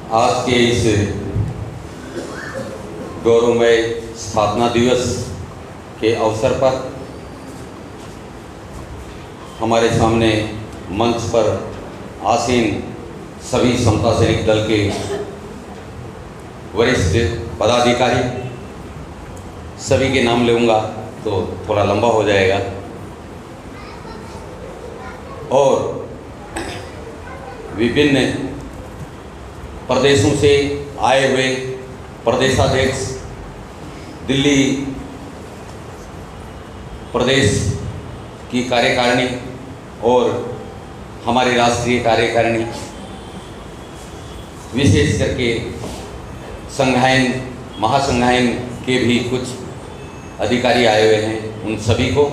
आज के इस गौरवमय स्थापना दिवस के अवसर पर हमारे सामने मंच पर आसीन सभी समता सैनिक दल के वरिष्ठ पदाधिकारी, सभी के नाम लूँगा तो थोड़ा लंबा हो जाएगा, और विभिन्न प्रदेशों से आए हुए प्रदेशाध्यक्ष, दिल्ली प्रदेश की कार्यकारिणी और हमारी राष्ट्रीय कार्यकारिणी, विशेष करके संघायन महासंघायन के भी कुछ अधिकारी आए हुए हैं, उन सभी को,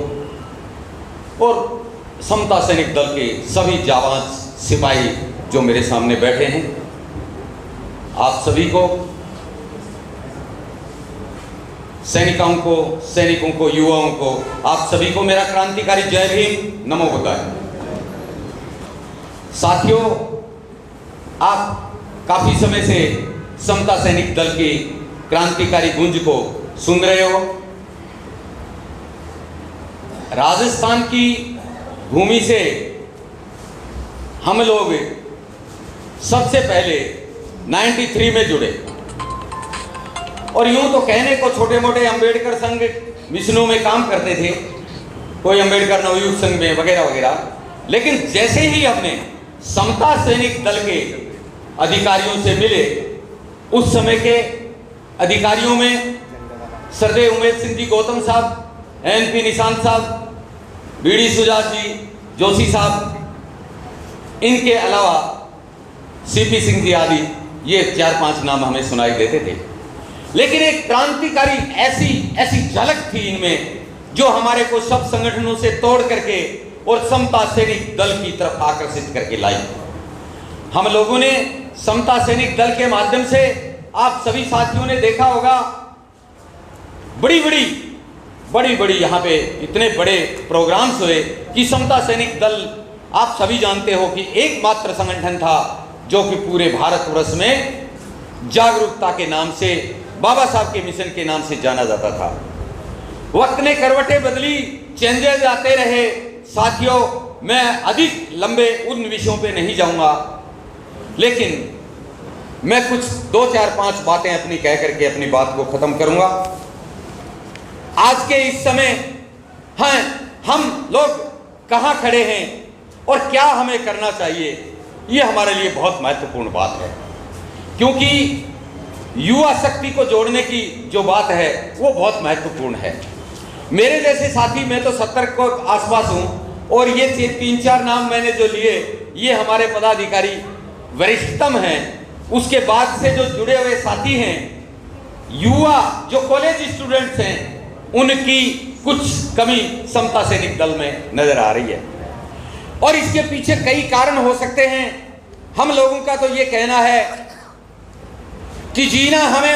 और समता सैनिक दल के सभी जाबाज सिपाही जो मेरे सामने बैठे हैं, आप सभी को, सैनिकों को, युवाओं को, आप सभी को मेरा क्रांतिकारी जय भीम, नमो बुद्धाय। साथियों, आप काफी समय से समता सैनिक दल की क्रांतिकारी गूंज को सुन रहे हो। राजस्थान की भूमि से हम लोग सबसे पहले 93 में जुड़े, और यूं तो कहने को छोटे मोटे अंबेडकर संघ मिशनों में काम करते थे, कोई अंबेडकर नवयुग संघ में वगैरह वगैरह, लेकिन जैसे ही हमने समता सैनिक दल के अधिकारियों से मिले, उस समय के अधिकारियों में सरदेव उमेश सिंह जी गौतम साहब, एनपी निशांत साहब, बीडी सुजात जी, जोशी साहब, इनके अलावा सीपी सिंह जी आदि, ये 4-5 नाम हमें सुनाई देते थे। लेकिन एक क्रांतिकारी ऐसी झलक थी इनमें, जो हमारे को सब संगठनों से तोड़ करके और समता सैनिक दल की तरफ आकर्षित करके लाई। हम लोगों ने समता सैनिक दल के माध्यम से, आप सभी साथियों ने देखा होगा, बड़ी बड़ी यहाँ पे इतने बड़े प्रोग्राम्स हुए कि समता सैनिक दल, आप सभी जानते हो कि एकमात्र संगठन था जो कि पूरे भारतवर्ष में जागरूकता के नाम से, बाबा साहब के मिशन के नाम से जाना जाता था। वक्त ने करवटें बदली, चेंजेस आते रहे। साथियों, मैं अधिक लंबे उन विषयों पे नहीं जाऊंगा, लेकिन मैं कुछ 2-4-5 बातें अपनी कह करके अपनी बात को खत्म करूंगा। आज के इस समय हम लोग कहां खड़े हैं और क्या हमें करना चाहिए, ये हमारे लिए बहुत महत्वपूर्ण बात है, क्योंकि युवा शक्ति को जोड़ने की जो बात है वो बहुत महत्वपूर्ण है। मेरे जैसे साथी, मैं तो 70 को आसपास हूं, और ये 3-4 नाम मैंने जो लिए, ये हमारे पदाधिकारी वरिष्ठतम हैं। उसके बाद से जो जुड़े हुए साथी हैं, युवा जो कॉलेज स्टूडेंट्स हैं, उनकी कुछ कमी समता सैनिक दल में नजर आ रही है, और इसके पीछे कई कारण हो सकते हैं। हम लोगों का तो ये कहना है कि जीना हमें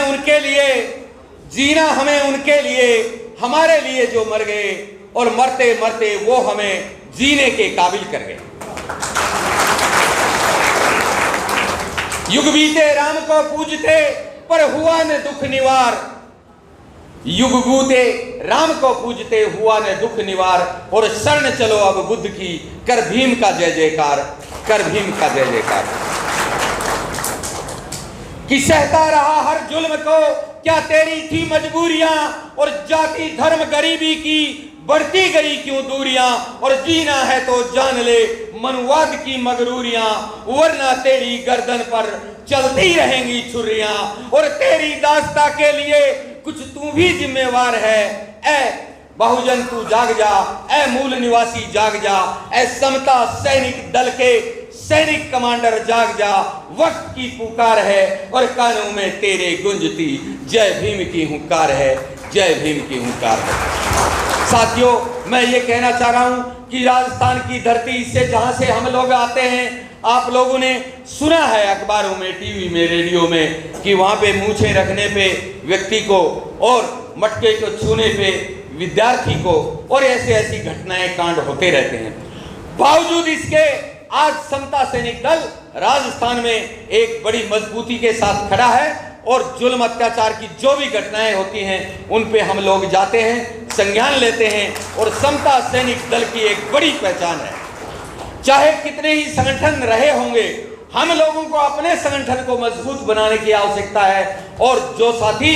उनके लिए, हमारे लिए जो मर गए, और मरते मरते वो हमें जीने के काबिल कर गए। युग बीते राम को पूजते, पर हुआ न दुख निवार। युग बीते राम को पूजते, हुआ न दुख निवार। और शरण चलो अब बुद्ध की, कर भीम का जय जयकार, कर भीम का जय जयकार। कि सहता रहा हर जुल्म को, क्या तेरी थी मजबूरियां, और जाति धर्म गरीबी की बढ़ती गई क्यों दूरियां। और जीना है तो जान ले मनुवाद की मगरूरियां, वरना तेरी गर्दन पर चलती रहेंगी छुरियां। और तेरी दास्ता के लिए कुछ तू भी जिम्मेवार है। ऐ बहुजन तू जाग जा, ऐ मूल निवासी जाग जा, ऐ समता सैनिक दल के सैनिक कमांडर जाग जा। वक्त की पुकार है और कानों में तेरे गुंजती जय भीम की हुंकार है, जय भीम की हुंकार है। साथियों, मैं ये कहना चाह रहा हूं कि राजस्थान की धरती से, जहां से हम लोग आते हैं, आप लोगों ने सुना है अखबारों में, टीवी में, रेडियो में, कि वहां पे मूछें रखने पे व्यक्ति को और मटके को छूने पे विद्यार्थी को, और ऐसी घटनाएं कांड होते रहते हैं। बावजूद इसके आज समता सैनिक दल राजस्थान में एक बड़ी मजबूती के साथ खड़ा है और जुल्म अत्याचार की जो भी घटनाएं होती हैं उन पे हम लोग जाते हैं, संज्ञान लेते हैं और समता सैनिक दल की एक बड़ी पहचान है। चाहे कितने ही संगठन रहे होंगे, हम लोगों को अपने संगठन को मजबूत बनाने की आवश्यकता है और जो साथी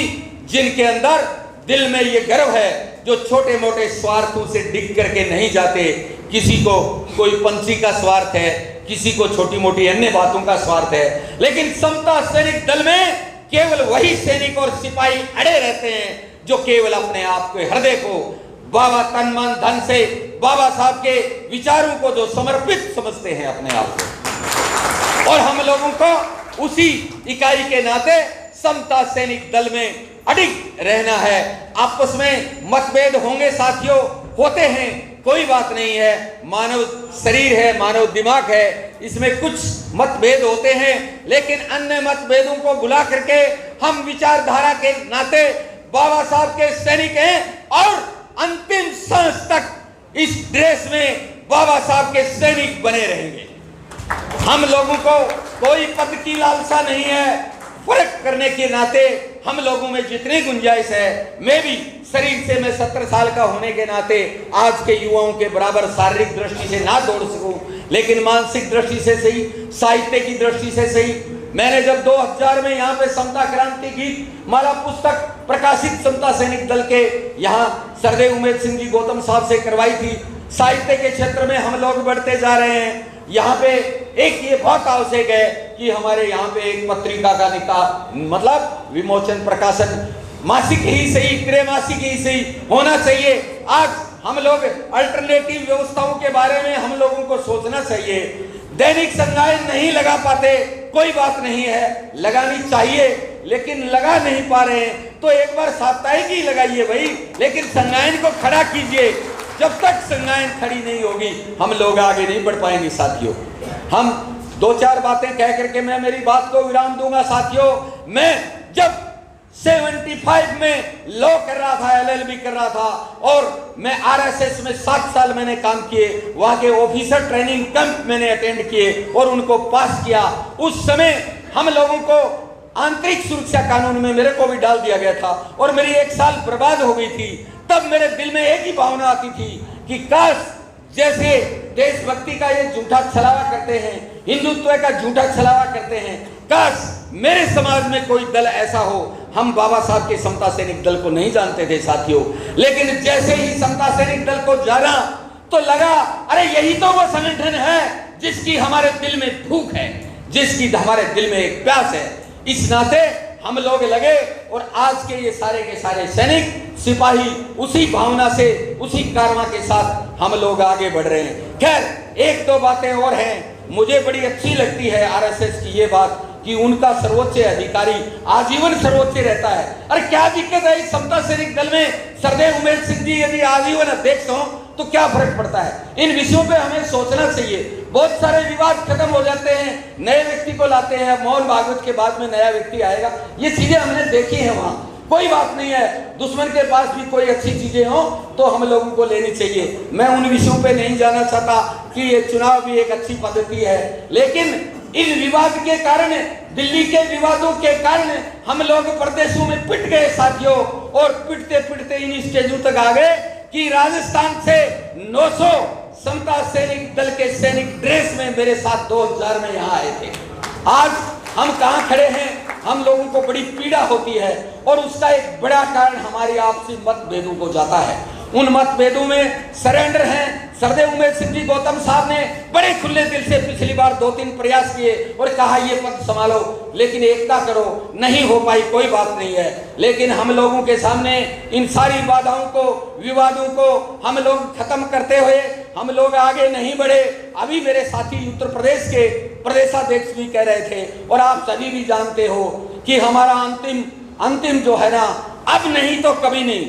जिनके अंदर दिल में ये गर्व है, जो छोटे मोटे स्वार्थों से डिग करके नहीं जाते, किसी को कोई पंछी का स्वार्थ है, किसी को छोटी मोटी अन्य बातों का स्वार्थ है, लेकिन समता सैनिक दल में केवल वही सैनिक और सिपाही अड़े रहते हैं जो केवल अपने आप के हृदय को बाबा तन मन धन से बाबा साहब के विचारों को जो समर्पित समझते हैं अपने आप को। और हम लोगों को उसी इकाई के नाते समता सैनिक दल में अडिग रहना है। आपस में मतभेद होंगे साथियों, होते हैं, कोई बात नहीं है, मानव शरीर है, मानव दिमाग है, इसमें कुछ मतभेद होते हैं, लेकिन अन्य मतभेदों को भुला करके हम विचारधारा के नाते बाबा साहब के सैनिक हैं और अंतिम सांस तक इस ड्रेस में बाबा साहब के सैनिक बने रहेंगे। हम लोगों को कोई पद की लालसा नहीं है, फर्क करने के नाते हम लोगों में जितनी गुंजाइश है, मैं भी शरीर से मैं 70 साल का होने के नाते आज के युवाओं के बराबर शारीरिक दृष्टि से ना दौड़ सकूं, लेकिन मानसिक दृष्टि से सही, साहित्य की दृष्टि से सही, मैंने जब 2000 में यहाँ पे समता क्रांति गीत माला पुस्तक प्रकाशित समता सैनिक दल के यहाँ सरदेव उमेद सिंह जी गौतम साहब से करवाई थी। साहित्य के क्षेत्र में हम लोग बढ़ते जा रहे हैं। यहाँ पे एक ये बहुत आवश्यक है कि हमारे यहाँ पे एक पत्रिका का निकाह मतलब विमोचन प्रकाशन मासिक ही सही, त्रैमासिक ही सही होना चाहिए। आज हम लोग अल्टरनेटिव व्यवस्थाओं के बारे में हम लोगों को सोचना चाहिए। दैनिक संज्ञान नहीं लगा पाते, कोई बात नहीं है, लगानी चाहिए, लेकिन लगा नहीं पा रहे हैं तो एक बार साप्ताहिक ही लगाइए भाई, लेकिन संज्ञान को खड़ा कीजिए। जब तक संज्ञान खड़ी नहीं होगी हम लोग आगे नहीं बढ़ पाएंगे साथियों। हम दो चार बातें कह करके मैं मेरी बात को विराम दूंगा साथियों। मैं जब 75 में लॉ कर रहा था, LLB कर रहा था और मैं RSS में 7 साल मैंने काम किए, वहां के ऑफिसर ट्रेनिंग कैंप मैंने अटेंड किए और उनको पास किया। उस समय हम लोगों को आंतरिक सुरक्षा कानून में मेरे को भी डाल दिया गया था और मेरी 1 साल बर्बाद हो गई थी। तब मेरे दिल में एक ही भावना आती थी कि काश जैसे देशभक्ति का ये झूठा छलावा करते हैं, हिंदुत्व का झूठा छलावा करते हैं, काश मेरे समाज में कोई दल ऐसा हो। हम बाबा साहब के समता सैनिक दल को नहीं जानते थे साथियों, लेकिन जैसे ही समता सैनिक दल को जाना तो लगा अरे यही तो वो संगठन है जिसकी हमारे दिल में भूख है, जिसकी हमारे दिल में एक प्यास है। इस नाते हम लोग लगे और आज के ये सारे के सारे सैनिक सिपाही उसी भावना से, उसी कारवा के साथ हम लोग आगे बढ़ रहे हैं। खैर एक दो बातें और हैं, मुझे बड़ी अच्छी लगती है RSS की ये बात कि उनका सर्वोच्च अधिकारी आजीवन सर्वोच्च रहता है। अरे क्या दिक्कत है इस समता सैनिक दल में? सरदेव उमेद सिंह जी यदि आजीवन अध्यक्ष हो तो क्या फर्क पड़ता है? इन विषयों पे हमें सोचना चाहिए। बहुत सारे विवाद खत्म हो जाते हैं, नए व्यक्ति को लाते हैं, मोहन भागवत के बाद में नया व्यक्ति आएगा, ये चीजें हमने देखी है वहां। कोई बात नहीं है, दुश्मन के पास भी कोई अच्छी चीजें हो तो हम लोगों को लेनी चाहिए। मैं उन विषयों पे नहीं जाना चाहता कि ये चुनाव भी एक अच्छी पद्धति है, लेकिन इन विवाद के कारण, दिल्ली के विवादों के कारण हम लोग प्रदेशों में पिट गए साथियों, और पिटते पिटते इन स्टेजों तक आ गए कि राजस्थान से 900 समता सैनिक दल के सैनिक ड्रेस में मेरे साथ 2000 में यहाँ आए थे। आज हम कहाँ खड़े हैं? हम लोगों को बड़ी पीड़ा होती है और उसका एक बड़ा कारण हमारी आपसी मतभेदों को जाता है। उन मतभेदों में सरेंडर हैं। सरदेव उमेद सिंह जी गौतम साहब ने बड़े खुले दिल से पिछली बार 2-3 प्रयास किए और कहा ये पद संभालो, लेकिन एकता करो, नहीं हो पाई, कोई बात नहीं है। लेकिन हम लोगों के सामने इन सारी बाधाओं को, विवादों को हम लोग खत्म करते हुए हम लोग आगे नहीं बढ़े। अभी मेरे साथी उत्तर प्रदेश के प्रदेशाध्यक्ष भी कह रहे थे और आप सभी भी जानते हो कि हमारा अंतिम जो है ना, अब नहीं तो कभी नहीं,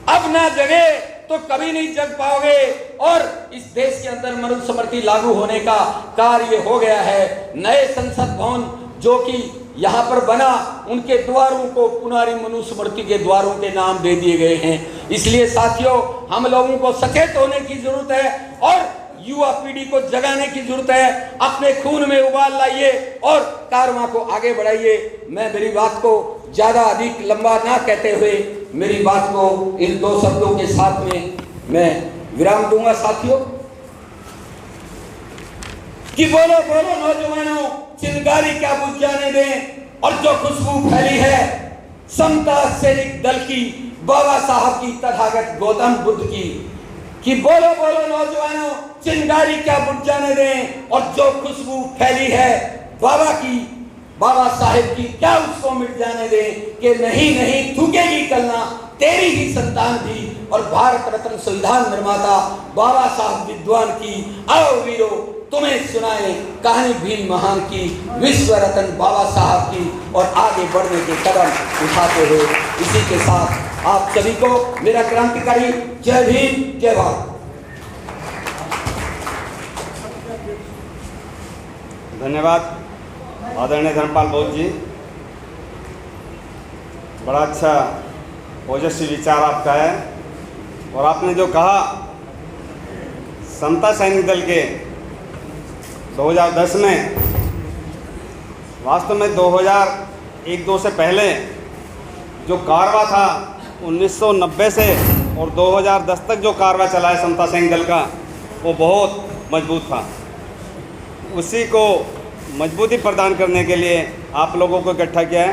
अब ना जगे तो कभी नहीं जग पाओगे। और इस देश के अंदर मनुस्मृति लागू होने का कार्य हो गया है। नए संसद भवन जो कि यहाँ पर बना, उनके द्वारों को पुनारी मनुस्मृति के द्वारों के नाम दे दिए गए हैं। इसलिए साथियों हम लोगों को सचेत होने की जरूरत है और युवा पीढ़ी को जगाने की जरूरत है। अपने खून में उबाल लाइए और कारवां को आगे बढ़ाइए। मैं मेरी बात को ज्यादा अधिक लंबा ना कहते हुए मेरी बात को इन 2 शब्दों के साथ में मैं विराम दूंगा साथियों, कि बोलो बोलो नौजवानों, चिंगारी क्या बुझ जाने दें। और जो खुशबू फैली है समता सैनिक दल की, बाबा साहब की, तथागत गौतम बुद्ध की, कि बोलो बोलो नौजवानों, चिंगारी क्या बुझ जाने दें। और जो खुशबू फैली है बाबा की, बाबा साहेब की, क्या उसको मिट जाने दें। कि नहीं नहीं थूकेगी कलना तेरी ही संतान थी। और भारत रत्न संविधान निर्माता बाबा साहब विद्वान की, आओ वीरो तुम्हें सुनाए कहानी भीम महान की, विश्व रत्न बाबा साहब की। और आगे बढ़ने के कदम उठाते हुए इसी के साथ आप सभी को मेरा क्रांतिकारी जय भीम जय भारत। धन्यवाद आदरणीय धर्मपाल बोध जी, बड़ा अच्छा ओजस्वी विचार आपका है। और आपने जो कहा समता सैनिक दल के 2010 में, वास्तव में 2001-2 से पहले जो कारवा था 1990 से और 2010 तक जो कारवा चला है समता सैनिक दल का, वो बहुत मजबूत था। उसी को मजबूती प्रदान करने के लिए आप लोगों को इकट्ठा किया है।